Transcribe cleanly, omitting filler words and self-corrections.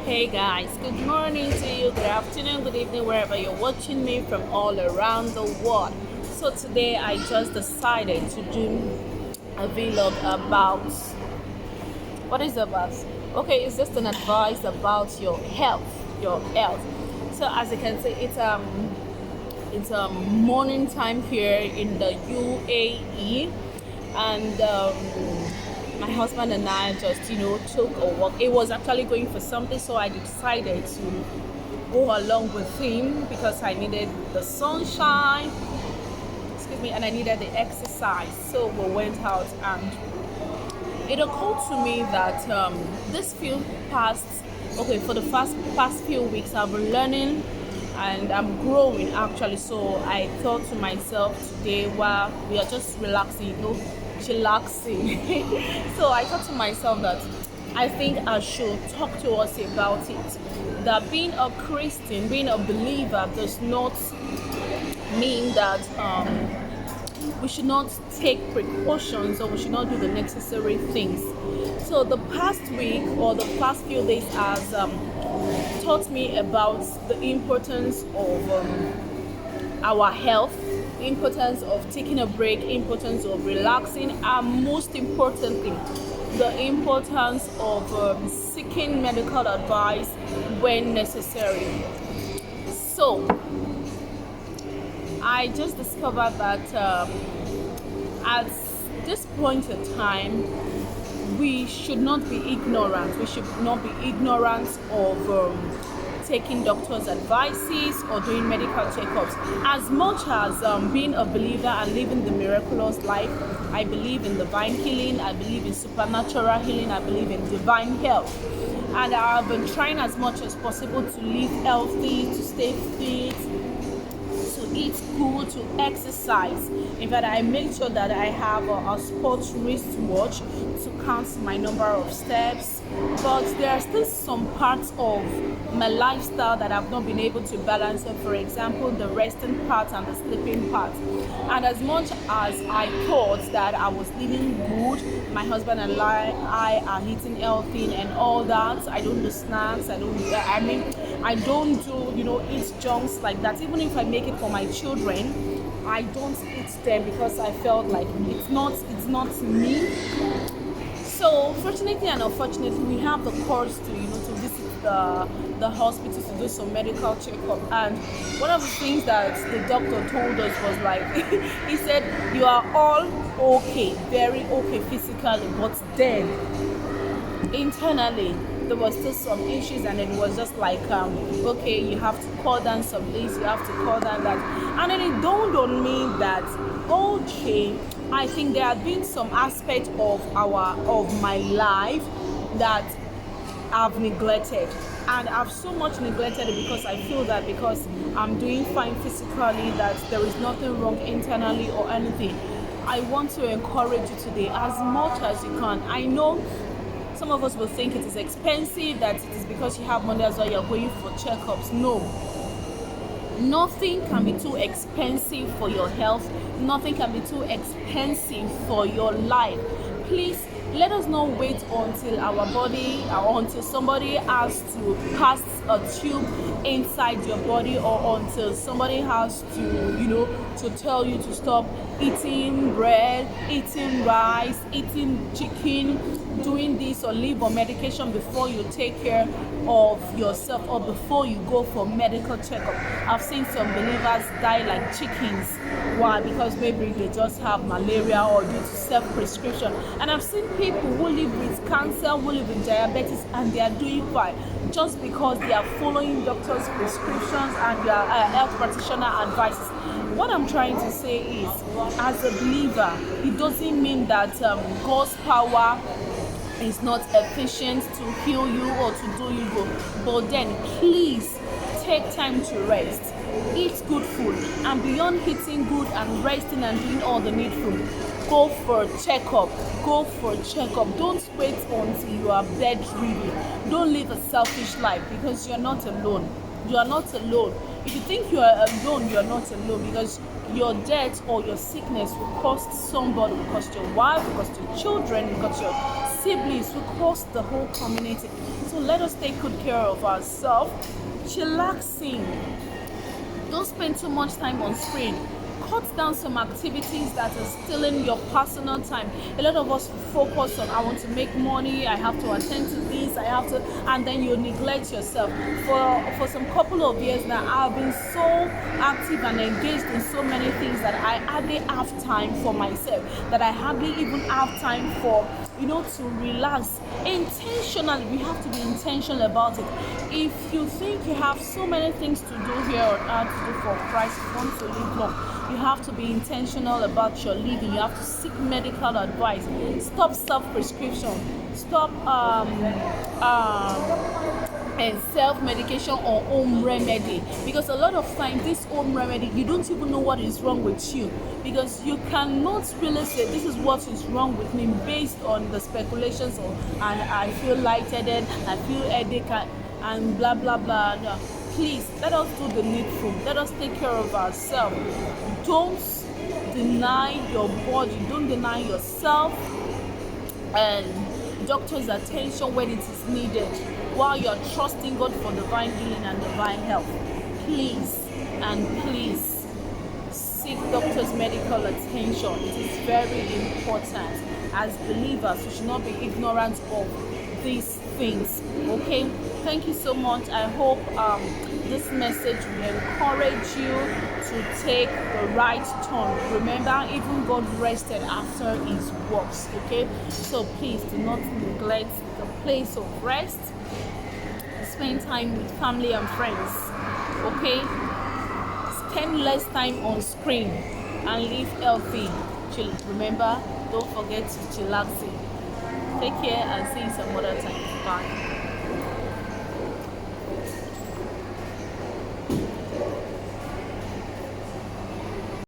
Hey guys, good morning to you, good afternoon, good evening, wherever you're watching me from all around the world. So today I just decided to do a vlog about what is it about? Okay, it's just an advice about your health, your health. So as you can see, it's morning time here in the UAE, and my husband and I just took a walk. It was actually going for something, so I decided to go along with him because I needed the sunshine, excuse me, and I needed the exercise. So we went out, and it occurred to me that this few past okay for the past few weeks I've been learning and I'm growing actually. So I thought to myself today, while we are just relaxing, chillaxing. So I thought to myself that I think I should talk to us about it. That being a Christian, being a believer, does not mean that we should not take precautions or we should not do the necessary things. So the past week or the past few days has taught me about the importance of our health, the importance of taking a break, importance of relaxing, and most importantly, the importance of seeking medical advice when necessary. So I just discovered that at this point in time, we should not be ignorant. We should not be ignorant of taking doctors' advices or doing medical checkups. As much as being a believer and living the miraculous life, I believe in divine healing, I believe in supernatural healing, I believe in divine health. And I've been trying as much as possible to live healthy, to stay fit, to eat good, to exercise. In fact, I make sure that I have a sports wristwatch to count my number of steps. But there are still some parts of my lifestyle that I've not been able to balance. So for example, the resting part and the sleeping part. And as much as I thought that I was living good, my husband and I are eating healthy and all that. I don't do snacks. I don't do eat junks like that. Even if I make it for my children, I don't eat them because I felt like it's not me. So fortunately and unfortunately, we have the courage to visit the hospital to do some medical checkup. And one of the things that the doctor told us was like, he said, you are all okay, very okay physically, but then internally there was still some issues, and it was just like okay, you have to call down some this, you have to call down that. And then it dawned on me that okay, I think there have been some aspect of my life that I've neglected, and I've so much neglected it because I feel that because I'm doing fine physically, that there is nothing wrong internally or anything. I want to encourage you today as much as you can. I know some of us will think it is expensive, that it is because you have money as well you're going for checkups. No. Nothing can be too expensive for your health. Nothing can be too expensive for your life. Please, let us not wait until our body or until somebody has to pass a tube inside your body, or until somebody has to tell you to stop eating bread, eating rice, eating chicken, doing this or leave on medication before you take care of yourself or before you go for medical checkup. I've seen some believers die like chickens. Why? Because maybe they just have malaria or due to self-prescription. And I've seen people who live with cancer, who live with diabetes, and they are doing fine just because they are following doctors' prescriptions and their health practitioner advices. What I'm trying to say is, as a believer, it doesn't mean that God's power is not efficient to heal you or to do you good. But then please take time to rest. Eat good food, and beyond eating good and resting and doing all the needful, go for a checkup. Go for a checkup. Don't wait until you are bedridden. Don't live a selfish life, because you're not alone. You are not alone. If you think you are alone, you are not alone, because your death or your sickness will cost somebody, will cost your wife, will cost your children, will cost your siblings, will cost the whole community. So So let us take good care of ourselves. Chillaxing. Don't spend too much time on screen. Cut down some activities that are stealing your personal time. A lot of us focus on, I want to make money, I have to attend to this, I have to, and then you neglect yourself. For some couple of years now, I've been so active and engaged in so many things that I hardly have time for myself, that I hardly even have time for, to relax. Intentionally, we have to be intentional about it. If you think you have so many things to do here on earth to do for Christ, you want to live long, you have to be intentional about your living. You have to seek medical advice. Stop self-prescription. Stop and self-medication or home remedy, because a lot of times this home remedy, you don't even know what is wrong with you, because you cannot really say this is what is wrong with me based on the speculations of, and I feel lightheaded, I feel headache, and blah blah blah. No. Please, let us do the needful. Let us take care of ourselves. Don't deny your body, don't deny yourself and doctor's attention when it is needed, while you're trusting God for divine healing and divine health. Please and please seek doctor's medical attention. It is very important. As believers, we should not be ignorant of these things. Okay, thank you so much. I hope this message will encourage you to take the right turn. Remember, even God rested after his works. Okay, so please do not neglect the place of rest. Spend time with family and friends. Okay, spend less time on screen and live healthy. Remember, don't forget to chillax. Take care and see you some other time. Bye.